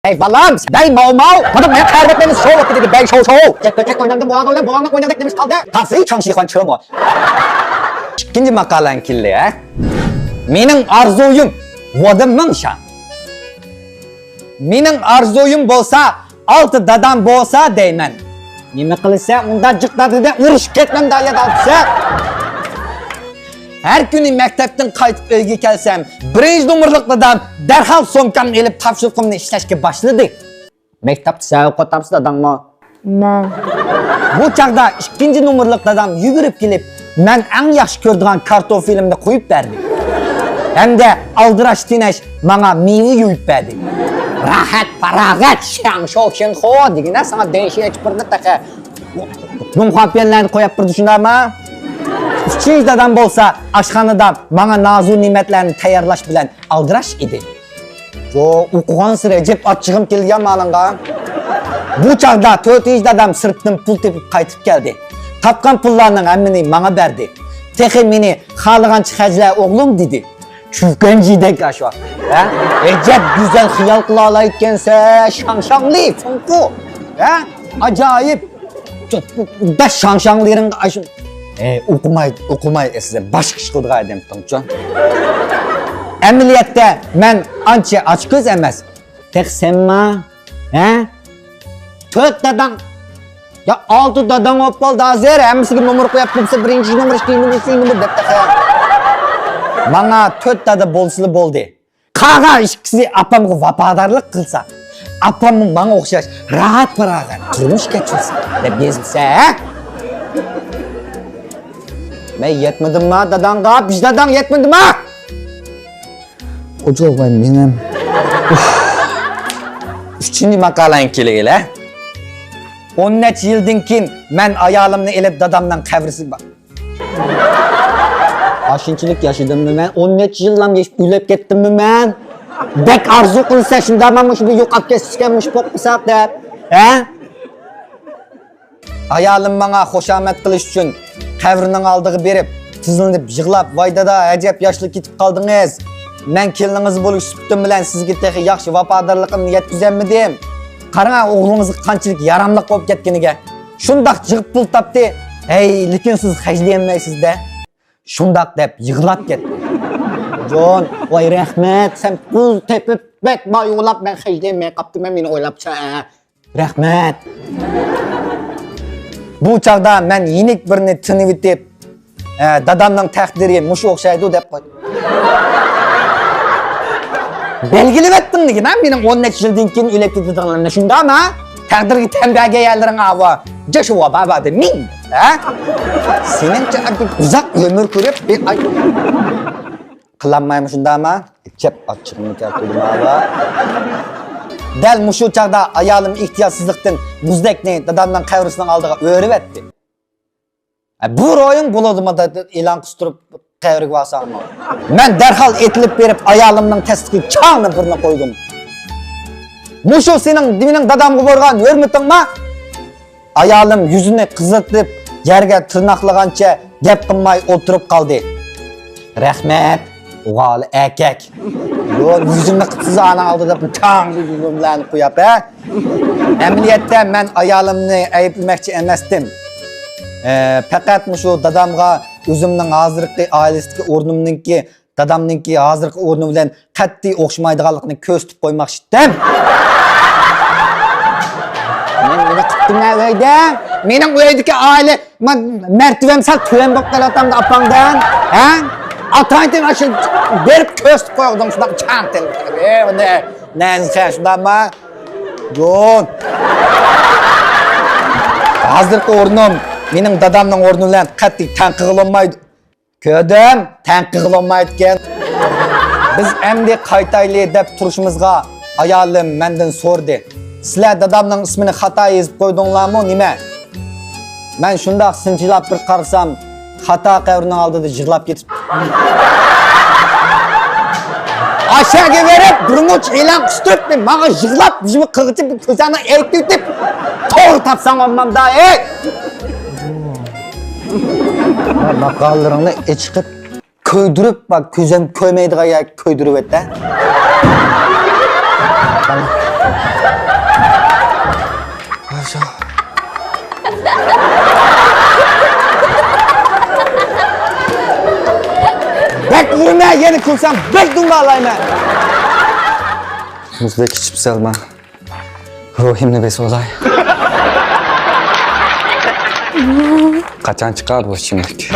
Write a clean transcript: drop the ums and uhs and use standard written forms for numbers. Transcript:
Hey balam, bey mau mau, bana ne kaybetmeniz şov vakti dedi, bey şov. Tek oynadım, boğanla oynadık demiş kaldı. Tasıyı çok şihan çığmı. İkinci makalen kirli ha. Mening arzuyum, vodimning shan. Mening arzuyum bolsa, altı dadam bolsa deyman. Nima qilsa, unda jiqladida urushib ketmam davlat olsa. Her kuni maktabdan qaytib uyga kelsam, birinchi nomerlik dadam darhol so'mkamni elib topshiriqimni ishlashga boshladi. Maktabda savob qo'tamsiz dadammi? Men. Bu chaqda ikkinchi nomerlik dadam yugurib kelib, men eng yaxshi ko'radigan kartofelimni qo'yib berdi. Hamda aldirash tinash menga meva yuvib berdi. Rahat, farog'at, shang-shou degina sana deyishga birni taqa. Numxapiyanlarni qo'yib birdi shundaymi? Üçüncü dadam bolsa, aşxanada bana nazur nimetlerini tayarlaş bilen aldiraş idi. Okuğan sıra cep açığım kelgen malınğa. Bu çağda dördüncü dadam sırttan pul tepip qaytip geldi. Tapkan pullarının emmini bana verdi. Tehi meni xalıgan çıkacılar oğlum dedi. Çüken cidek aşva. Ecep güzel xiyal kılala etkense şanşanlı, funku. Acayip. Da şanşanlıların aşın. Okumay size başka iş kıldığa edem Tonçon. Emniyette men anca aç göz emez. Tek sen ma? Dört dadan. Ya altı dadan opal daha zere. Hemisi numara koyup kimse birinci numara, ikinci numara, üçüncü numara dep takaya. Bana dört dada bolsulu boldu. Kağa işkisi apamı vapadarlık kılsa. Apamın bana okşaş rahat bırakın. Durmuş geçirsin. Dep gezmişse Ben yetmedim mi dadan kap, biz dadan yetmedim mi? Oca ben benim. Üçüncü makalen kiliyle. 13 yıldan kin men ayalımını elip dadamdan kavrisi bak. Aşınçılık yaşadım mı ben? 13 yıllam üylep kettim mi ben? Bek arzu kılsa şimdi amamış bir yukap kesişkenmiş bokmusak der. Ayalım bana hoşamet kılış için Kavrının aldığı berip, tızlanıp, yığlap, vayda da acep yaşlı kitip kaldınız. Men keliniz bolup süptüm bilen sizge tehi yaxşı vapadarlıqımni yetkizemmedim. Qarana oğlunuzu qançılık yaramlıq boп ketkenige. Şundaq jığıp pul tapdı. Hey, lekin siz hajlayanmaysiz de. Şundaq dep yığlap ketdi. Jon, vay rahmet, sen pul tepip bek bay oğlap ben hajlayanmay qaptım, meni oylapça. Rahmet. Bu çağda men yenik birini tınıp etip, dadamның takdiri muşu okşaydı dep koydum. Belgilip ettin degi, benim 13 yıldan keyin üylep ketadiganlarına şunda ama takdirgi tembege yerlerin ava, Joshua baba de min. Senin uzak ömür ko'rib bir ay qılanmayım şunda ama cep açığını keltirdim ava. Dal muşu çağda ayalım ihtiyatsızlıktan muzdekni dadamdan kavrisinden aldığa öğrip etti. Bu royun buladığıma da ilan kusturup kavrik vasağım. Ben derhal etilip verip ayalımdan testiki çağını birine koydum. Muşu senin dibinin dadam kuborgan örmütün ma? Ayalım yüzünü kızırtıp yerge tırnaklagança gep kılmay oturup kaldı. Rahmet. Oğalı erkek. Yüzümde kıtsız ana aldı da bıçağın yüzümlerini koyup Emniyette men ayalımını ayıplemekçi emestim. Fakat muşu dadamga özümün hazırlıklı ailesideki ornumnunki dadamnınki hazırlıklı ornu bilen qat'iy o'xshamaydiganligini ko'rsatib qo'ymoq ishdim. Men nima qildim uyda? Mening uydagi aile mertebem sal tuven bo'lib qolatamda apangdan. Ataydım aşı berip köstüp koydum şuna çantel. Ne şunda mı? Jon. Hazırki ornum benim dadamның ornu bilen qat'iy tanqıqlanmaydı. Kördüm, tanqıqlanmaydıken. Biz endi qaytaylı dep turuşumuzga ayalım menden sordu. Sizler dadamның ismini xata yazıp koydunlarmı nime? Ben şundaq sinchilab bir qarasam Hata qavrinin aldığı jığlap ketip. Aşağıya verip durmuş ilan kusturup bana jığlap yüzümü kırıtıp közana eğitip doğru tapsan olmam da Makallarını çıkıp köydürüp bak közem köymeydi gaya köydürüp et de. Vurma yeni kulsam, bekdum bağlayma. O'zbek ichib salma. Ruhimni besolay. Qachon chiqadi bu ichimlik?